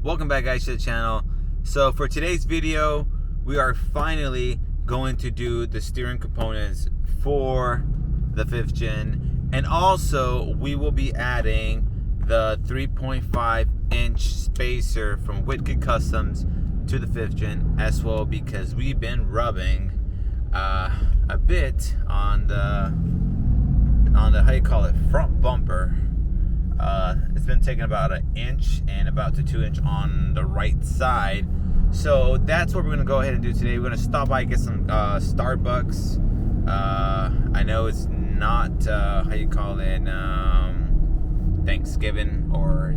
Welcome back, guys, to the channel. So for today's video, we are finally going to do the steering components for the 5th gen, and also we will be adding the 3.5 inch spacer from Whitcock Customs to the 5th gen as well, because we've been rubbing a bit on the how you call it, front bumper. It's been taking about an inch and about to 2 inch on the right side. So that's what we're gonna go ahead and do today. We're gonna stop by and get some Starbucks. I know it's not how you call it, Thanksgiving or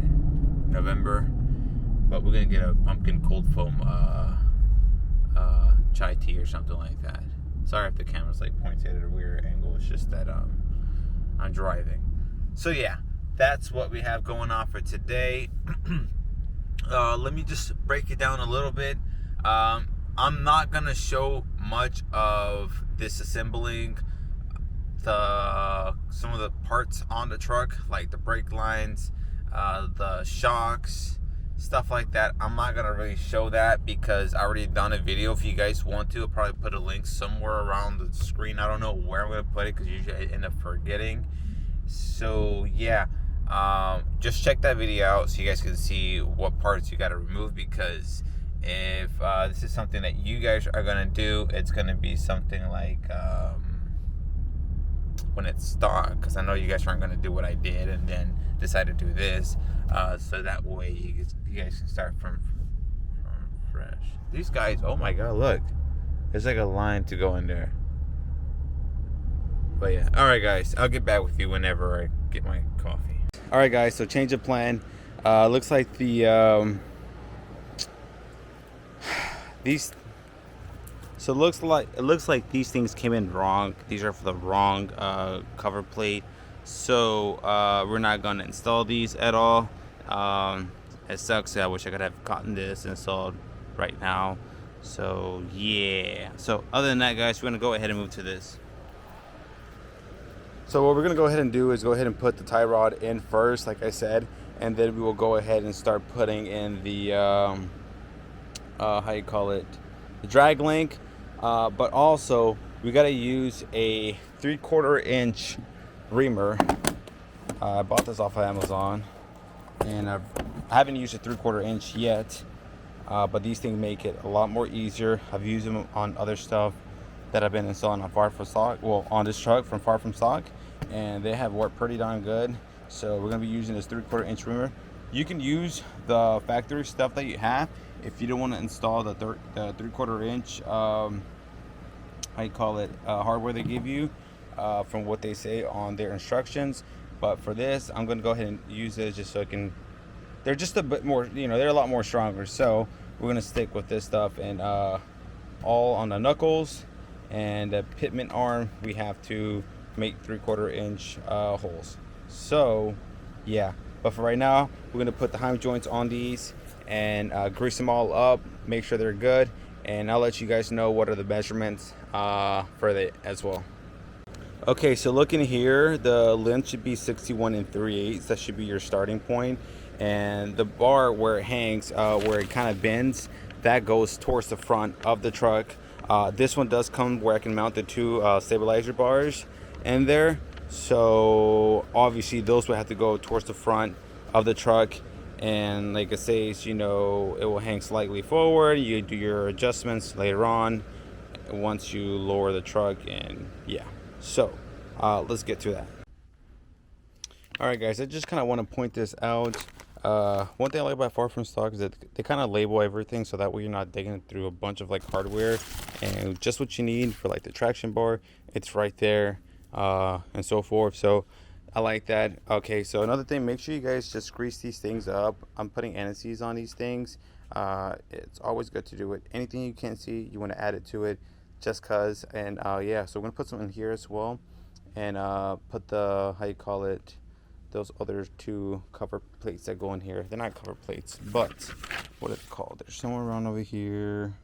November, but we're gonna get a pumpkin cold foam chai tea or something like that. Sorry if the camera's like pointed at a weird angle. It's just that I'm driving. So yeah, that's what we have going on for today. Let me just break it down a little bit. I'm not gonna show much of disassembling some of the parts on the truck, like the brake lines, the shocks, stuff like that. I'm not gonna really show that because I already done a video. If you guys want to, I'll probably put a link somewhere around the screen. I don't know where I'm gonna put it because usually I end up forgetting. So yeah, just check that video out so you guys can see what parts you got to remove, because if this is something that you guys are gonna do, it's gonna be something like when it's stock, because I know you guys aren't gonna do what I did and then decide to do this, so that way you guys can start from fresh. These guys, oh my god, look, there's like a line to go in there. But yeah, all right guys, I'll get back with you whenever I get my coffee. All right guys, so change of plan. Looks like the it looks like these things came in wrong. These are for the wrong cover plate, so we're not gonna install these at all. It sucks. I wish I could have gotten this installed right now. So yeah, so other than that guys, we're gonna go ahead and move to this. So what we're gonna go ahead and do is go ahead and put the tie rod in first, like I said, and then we will go ahead and start putting in the how you call it, the drag link. But also we gotta use a 3/4 inch Reamer. I bought this off of Amazon, and I haven't used a 3/4 inch yet, but these things make it a lot more easier. I've used them on other stuff that I've been installing on Far From Stock, well, on this truck from Far From Stock, and they have worked pretty darn good. So we're gonna be using this 3/4 inch Reamer. You can use the factory stuff that you have if you don't want to install the 3/4 inch how you call it, hardware they give you, from what they say on their instructions. But for this, I'm gonna go ahead and use it just so I can, they're just a bit more, you know, they're a lot more stronger. So we're gonna stick with this stuff, and all on the knuckles and the pitman arm we have to make 3/4 inch holes. So yeah, but for right now we're gonna put the heim joints on these and grease them all up, make sure they're good, and I'll let you guys know what are the measurements for that as well. Okay, so looking here, the length should be 61 3/8. That should be your starting point, and the bar where it hangs, where it kind of bends, that goes towards the front of the truck. This one does come where I can mount the two stabilizer bars in there, so obviously those will have to go towards the front of the truck. And like it says, you know, it will hang slightly forward. You do your adjustments later on once you lower the truck, and yeah, so let's get to that. All right guys, I just kind of want to point this out. One thing I like about Far From Stock is that they kind of label everything, so that way you're not digging through a bunch of like hardware, and just what you need for like the traction bar, it's right there, and so forth. So I like that. Okay, so another thing, make sure you guys just grease these things up. I'm putting anti-seize on these things. It's always good to do it. Anything you can't see, you want to add it to it, just cause. And yeah, so we're gonna put some in here as well, and put the, how you call it, those other two cover plates that go in here. They're not cover plates, but what is it called? They're somewhere around over here.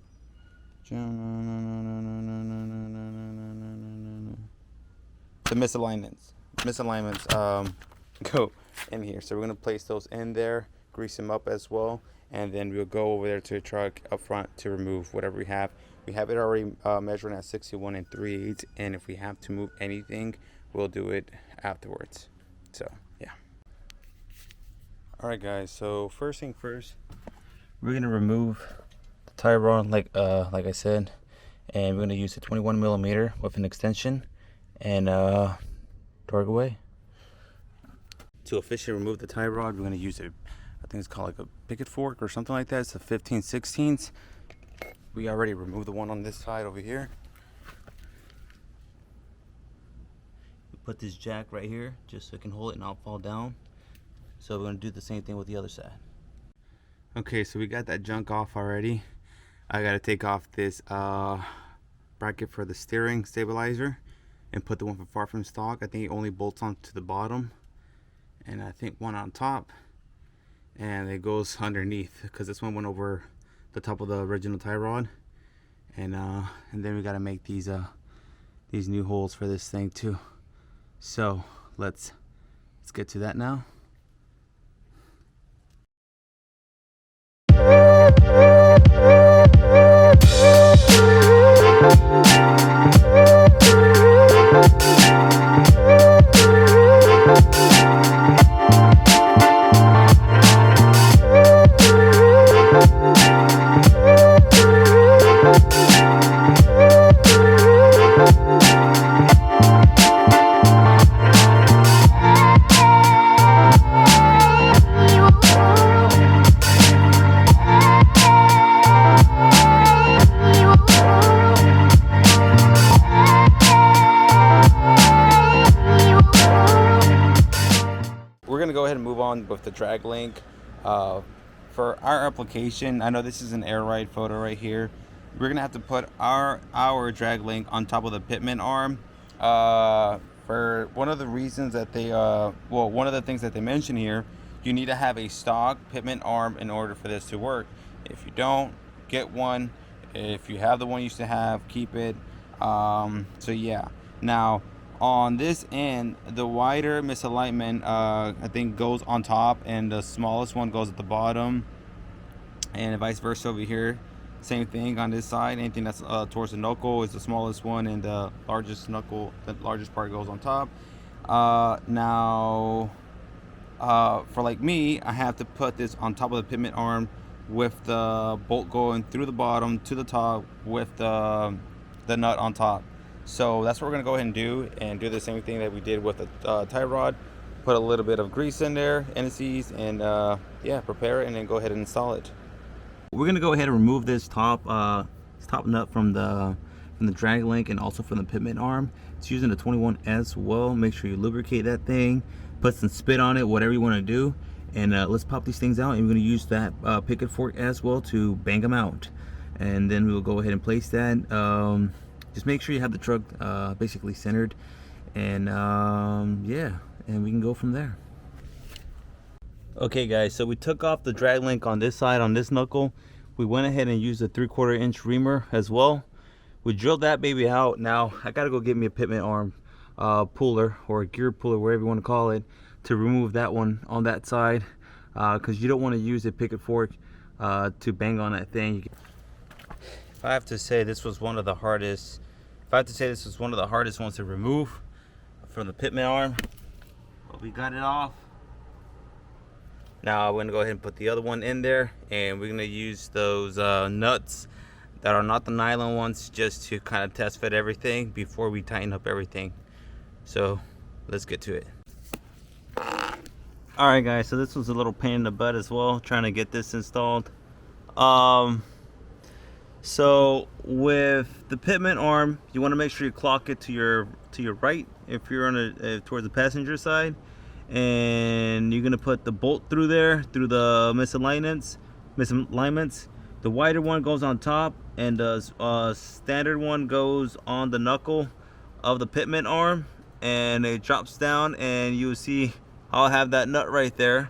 The misalignments go in here. So we're going to place those in there, grease them up as well, and then we'll go over there to the truck up front to remove whatever we have. We have it already measuring at 61 3/8, and if we have to move anything, we'll do it afterwards. So yeah. All right, guys. So first thing first, we're gonna remove the tie rod, like I said, and we're gonna use a 21 millimeter with an extension and torque away. To officially remove the tie rod, we're gonna use a, I think it's called like a picket fork or something like that. It's a 15/16. We already removed the one on this side over here. We put this jack right here just so it can hold it and not fall down. So we're gonna do the same thing with the other side. Okay, so we got that junk off already. I gotta take off this bracket for the steering stabilizer and put the one far from stock. I think it only bolts on to the bottom, and I think one on top, and it goes underneath because this one went over the top of the original tie rod, and then we got to make these new holes for this thing too. So let's get to that now. We're gonna go ahead and move on with the drag link. For our application, I know this is an air ride photo right here. We're gonna have to put our drag link on top of the pitman arm. For one of the reasons that they, one of the things that they mention here, you need to have a stock pitman arm in order for this to work. If you don't, get one. If you have the one you used to have, keep it. So yeah. Now, on this end, the wider misalignment I think goes on top, and the smallest one goes at the bottom, and vice versa over here. Same thing on this side. Anything that's towards the knuckle is the smallest one, and the largest part goes on top. Now for like me, I have to put this on top of the pitman arm with the bolt going through the bottom to the top with the nut on top. So that's what we're gonna go ahead and do the same thing that we did with the tie rod. Put a little bit of grease in there, NCs, and yeah, prepare it, and then go ahead and install it. We're gonna go ahead and remove this top nut from the drag link and also from the pitman arm. It's using the 21 as well. Make sure you lubricate that thing, put some spit on it, whatever you want to do, and let's pop these things out. And we're gonna use that picket fork as well to bang them out, and then we will go ahead and place that. Just make sure you have the truck basically centered, and yeah, and we can go from there. Okay guys, so we took off the drag link on this side, on this knuckle. We went ahead and used a 3/4 inch reamer as well. We drilled that baby out. Now I gotta go get me a pitman arm puller, or a gear puller, wherever you want to call it, to remove that one on that side, because you don't want to use a picket fork to bang on that thing. If I have to say this was one of the hardest, ones to remove from the pitman arm, but we got it off. Now I'm going to go ahead and put the other one in there, and we're going to use those nuts that are not the nylon ones, just to kind of test fit everything before we tighten up everything. So let's get to it. Alright guys, so this was a little pain in the butt as well, trying to get this installed. So with the pitman arm, you want to make sure you clock it to your right if you're on towards the passenger side, and you're gonna put the bolt through there, through the misalignments. The wider one goes on top, and the standard one goes on the knuckle of the pitman arm, and it drops down, and you will see I'll have that nut right there.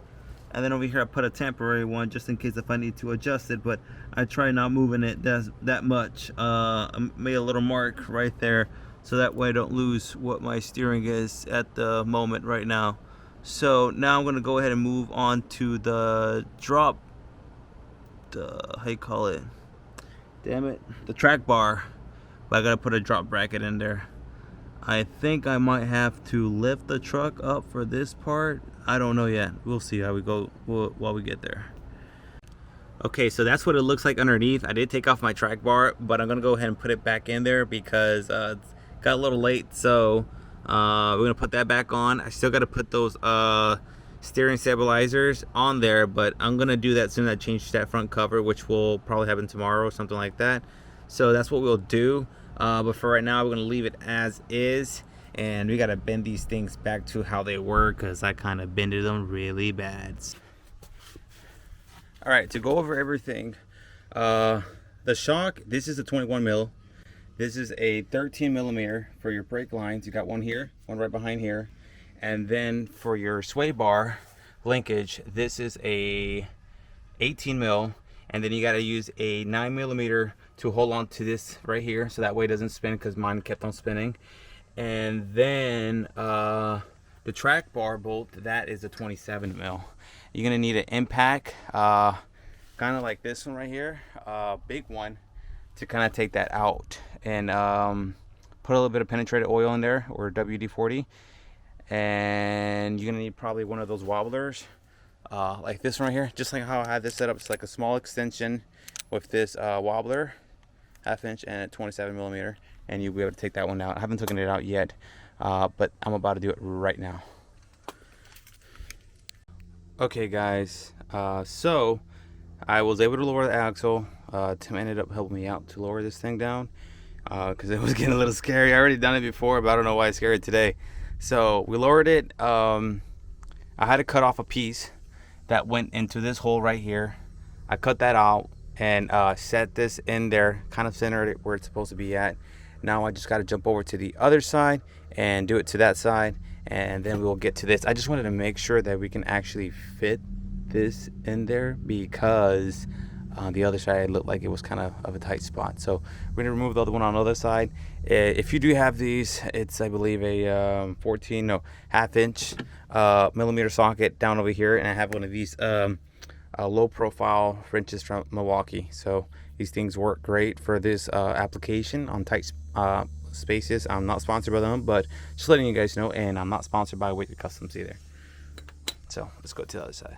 And then over here I put a temporary one just in case if I need to adjust it, but I try not moving it that much. I made a little mark right there so that way I don't lose what my steering is at the moment right now. So now I'm going to go ahead and move on to the drop how you call it? Damn it, the track bar. But I gotta put a drop bracket in there. I think I might have to lift the truck up for this part. I don't know yet. We'll see how we go while we get there. Okay, so that's what it looks like underneath. I did take off my track bar, but I'm gonna go ahead and put it back in there because it got a little late. So we're gonna put that back on. I still gotta put those steering stabilizers on there, but I'm gonna do that soon as I change that front cover, which will probably happen tomorrow or something like that. So that's what we'll do. But for right now, we're gonna leave it as is, and we gotta bend these things back to how they were because I kind of bended them really bad. All right, to go over everything, the shock, this is a 21 mil. This is a 13 millimeter for your brake lines. You got one here, one right behind here. And then for your sway bar linkage, this is a 18 mil. And then you got to use a 9 millimeter to hold on to this right here, so that way it doesn't spin, because mine kept on spinning. And then the track bar bolt, that is a 27 mil. You're gonna need an impact, kind of like this one right here, big one, to kind of take that out. And put a little bit of penetrated oil in there, or WD-40. And you're gonna need probably one of those wobblers, like this one right here, just like how I have this set up. It's like a small extension with this wobbler, 1/2 inch and a 27 millimeter, and you'll be able to take that one out. I haven't taken it out yet, but I'm about to do it right now. Okay guys, so I was able to lower the axle. Tim ended up helping me out to lower this thing down because it was getting a little scary. I already done it before, but I don't know why it's scary today. So we lowered it. I had to cut off a piece that went into this hole right here. I cut that out and set this in there, kind of centered it where it's supposed to be at. Now I just got to jump over to the other side and do it to that side, and then we'll get to this. I just wanted to make sure that we can actually fit this in there, because on the other side it looked like it was kind of a tight spot. So we're gonna remove the other one on the other side. If you do have these, it's, I believe, a 1/2 inch millimeter socket down over here, and I have one of these low profile wrenches from Milwaukee. So these things work great for this application on tight spaces. I'm not sponsored by them, but just letting you guys know, and I'm not sponsored by Weighted Customs either. So let's go to the other side.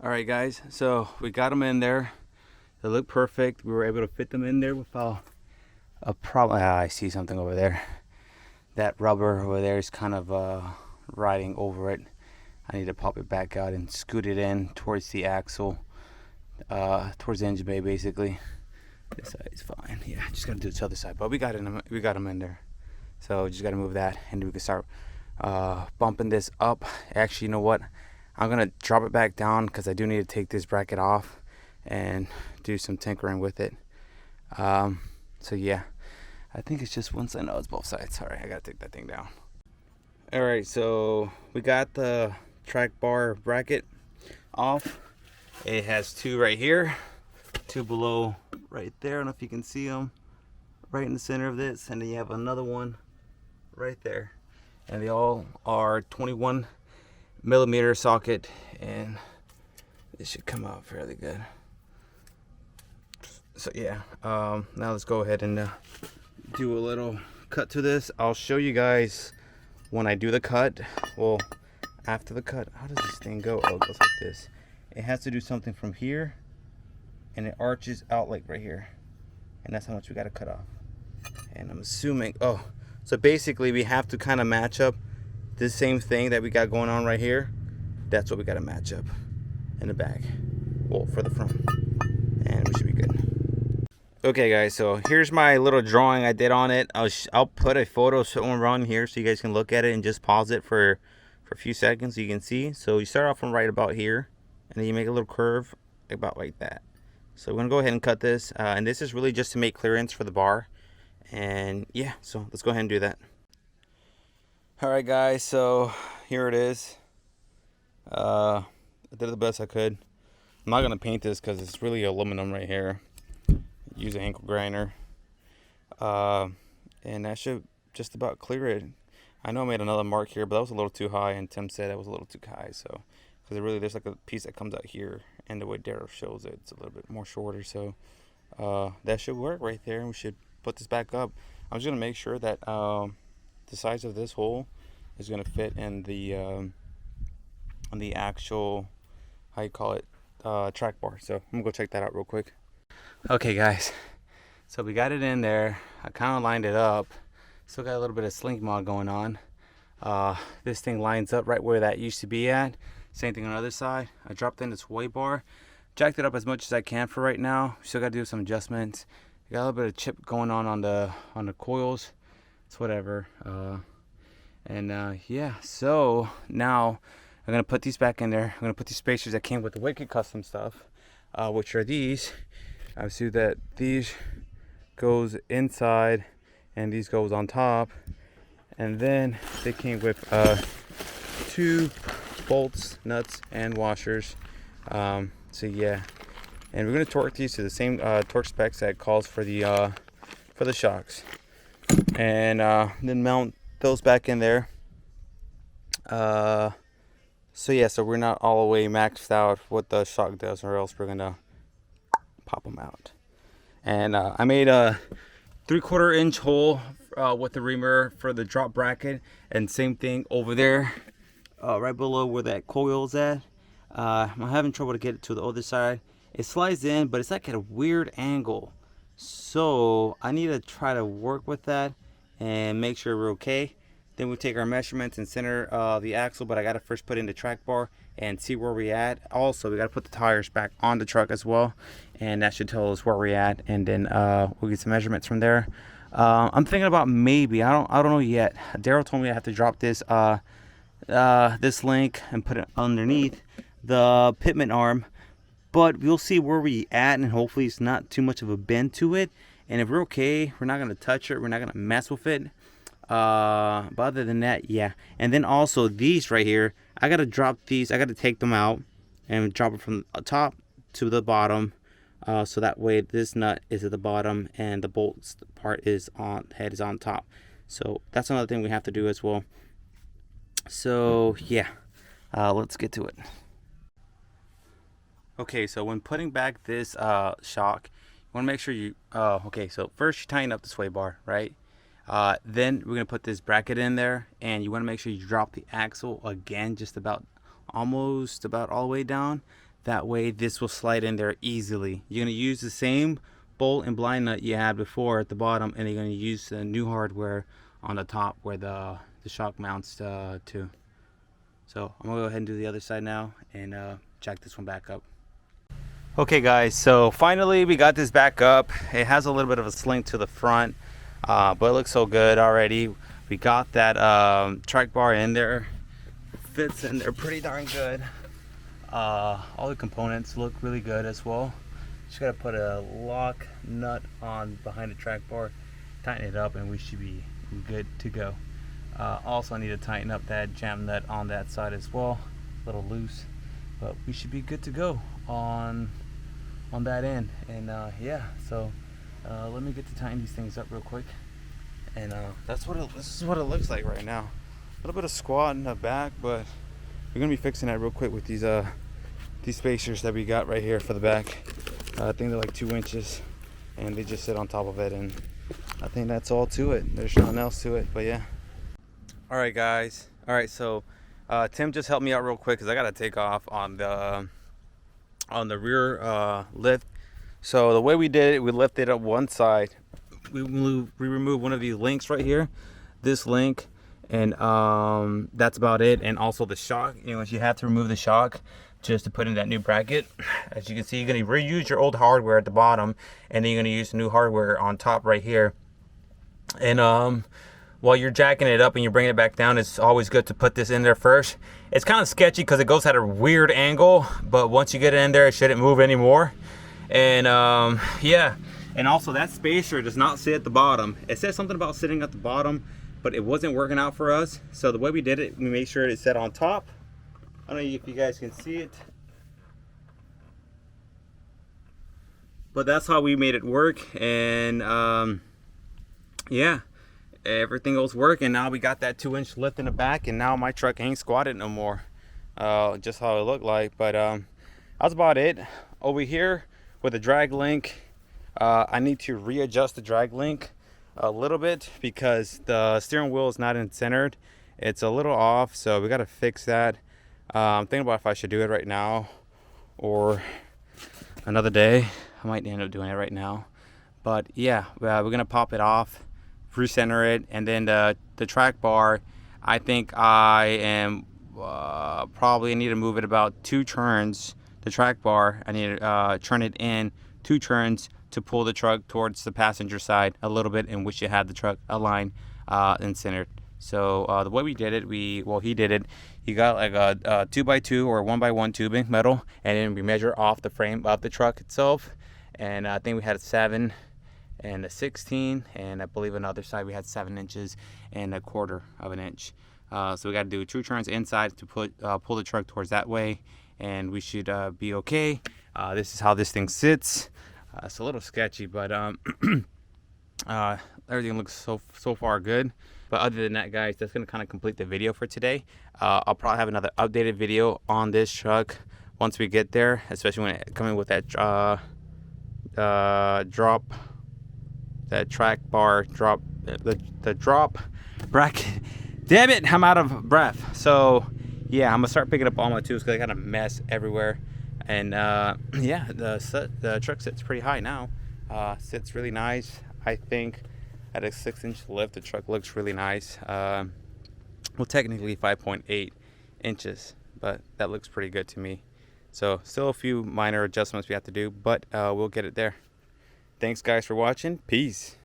All right guys, so we got them in there. They look perfect. We were able to fit them in there without a problem. I see something over there. That rubber over there is kind of riding over it. I need to pop it back out and scoot it in towards the axle, towards the engine bay basically. This side is fine. Yeah, just gotta do the other side, but we got them in there. So just gotta move that, and we can start bumping this up. Actually, you know what? I'm gonna drop it back down because I do need to take this bracket off and do some tinkering with it. So yeah, I think it's just one side. No, it's both sides. Sorry, I gotta take that thing down. All right, so we got the track bar bracket off. It has two right here, two below right there. I don't know if you can see them, right in the center of this, and then you have another one right there, and they all are 21 millimeter socket, and this should come out fairly good. So yeah, now let's go ahead and do a little cut to this. I'll show you guys when I do the cut. Well, after the cut, how does this thing go? Oh, it goes like this. It has to do something from here, and it arches out like right here, and that's how much we got to cut off. And I'm assuming, oh, so basically we have to kind of match up this same thing that we got going on right here. That's what we got to match up in the back, well, for the front, and we should be good. Okay guys, so here's my little drawing I did on it. I'll put a photo somewhere around here so you guys can look at it and just pause it for a few seconds so you can see. So you start off from right about here, and then you make a little curve about like that. So we're gonna go ahead and cut this, and this is really just to make clearance for the bar. And yeah, so let's go ahead and do that. All right guys, so here it is. I did the best I could. I'm not gonna paint this because it's really aluminum right here. Use an ankle grinder, and that should just about clear it. I know I made another mark here, but that was a little too high, and Tim said that was a little too high. So because really there's like a piece that comes out here, and the way Daryl shows it, it's a little bit more shorter. So that should work right there, and we should put this back up. I'm just gonna make sure that the size of this hole is gonna fit in the on the actual, how you call it, track bar. So I'm gonna go check that out real quick. Okay guys, so we got it in there. I kind of lined it up. Still got a little bit of slink mod going on. This thing lines up right where that used to be at. Same thing on the other side. I dropped in the sway bar, jacked it up as much as I can for right now. Still got to do some adjustments. Got a little bit of chip going on the coils. It's whatever. Yeah, so now I'm gonna put these back in there. I'm gonna put these spacers that came with the Wicked custom stuff, which are these. I see that these goes inside and these goes on top, and then they came with 2 bolts, nuts, and washers. So yeah, and we're gonna torque these to the same torque specs that calls for the shocks, and then mount those back in there. So yeah, so we're not all the way maxed out what the shock does, or else we're gonna pop them out. And I made a 3/4 inch hole with the Reamer for the drop bracket, and same thing over there, right below where that coil's at. I'm having trouble to get it to the other side. It slides in, but it's like at a weird angle, so I need to try to work with that and make sure we're okay. Then we take our measurements and center the axle, but I gotta first put in the track bar and see where we're at. Also, we gotta put the tires back on the truck as well, and that should tell us where we're at, and then we'll get some measurements from there. I'm thinking about maybe, I don't know yet. Daryl told me I have to drop this this link and put it underneath the pitman arm, but we'll see where we at, and hopefully it's not too much of a bend to it. And if we're okay, we're not gonna touch it, we're not gonna mess with it. But other than that, yeah. And then also these right here, I gotta drop these, I gotta take them out and drop it from the top to the bottom, so that way this nut is at the bottom and the bolts part is on, head is on top. So that's another thing we have to do as well. So yeah, let's get to it. Okay, so when putting back this shock, you want to make sure you okay, so first you tighten up the sway bar, right? Then we're gonna put this bracket in there, and you want to make sure you drop the axle again, just about almost about all the way down. That way this will slide in there easily. You're gonna use the same bolt and blind nut you had before at the bottom, and you're gonna use the new hardware on the top where the shock mounts to. So I'm gonna go ahead and do the other side now and jack this one back up. Okay guys, so finally we got this back up. It has a little bit of a slink to the front, but it looks so good already. We got that track bar in there, fits in there pretty darn good. All the components look really good as well. Just gotta put a lock nut on behind the track bar, tighten it up, and we should be good to go. Also I need to tighten up that jam nut on that side as well, a little loose, but we should be good to go on that end. And yeah, so let me get to tighten these things up real quick, and this is what it looks like right now. A little bit of squat in the back, but we're gonna be fixing that real quick with these spacers that we got right here for the back. I think they're like 2 inches, and they just sit on top of it, and I think that's all to it. There's nothing else to it, but yeah. All right guys, all right, so Tim just helped me out real quick because I gotta take off on the rear lift. So the way we did it, we lifted up one side, we removed one of these links right here, this link, and that's about it. And also the shock, you have to remove the shock just to put in that new bracket. As you can see, you're going to reuse your old hardware at the bottom, and then you're going to use the new hardware on top right here. And while you're jacking it up and you're bringing it back down, it's always good to put this in there first. It's kind of sketchy because it goes at a weird angle, but once you get it in there, it shouldn't move anymore. And yeah, and also that spacer does not sit at the bottom. It says something about sitting at the bottom, but it wasn't working out for us. So the way we did it, we made sure it sat on top. I don't know if you guys can see it, but that's how we made it work. And yeah, everything was working. Now we got that 2-inch lift in the back, and now my truck ain't squatted no more, just how it looked like. But I that's about it. Over here with the drag link, I need to readjust the drag link a little bit because the steering wheel is not centered. It's a little off, so we got to fix that. I'm thinking about if I should do it right now or another day. I might end up doing it right now, but yeah, we're gonna pop it off, recenter it, and then the track bar, I think I am probably need to move it about 2 turns. The track bar, I need to turn it in 2 turns to pull the truck towards the passenger side a little bit, and wish you had the truck aligned and centered. So the way we did it, he did it. He got like a 2x2 or 1x1 tubing metal, and then we measure off the frame of the truck itself. And I think we had a 7 and a 16, and I believe on the other side we had 7 inches and 1/4 of an inch. So we got to do 2 turns inside to pull the truck towards that way, and we should be okay. This is how this thing sits. It's a little sketchy, but everything looks so far good. But other than that, guys, that's gonna kind of complete the video for today. I'll probably have another updated video on this truck once we get there, especially when coming with that drop, that track bar drop, the drop bracket. Damn it, I'm out of breath. So yeah, I'm gonna start picking up all my tools because I got a mess everywhere. And yeah, the truck sits pretty high now. Sits really nice. I think at a 6-inch lift, the truck looks really nice. Well, technically 5.8 inches, but that looks pretty good to me. So still a few minor adjustments we have to do, but we'll get it there. Thanks guys for watching. Peace.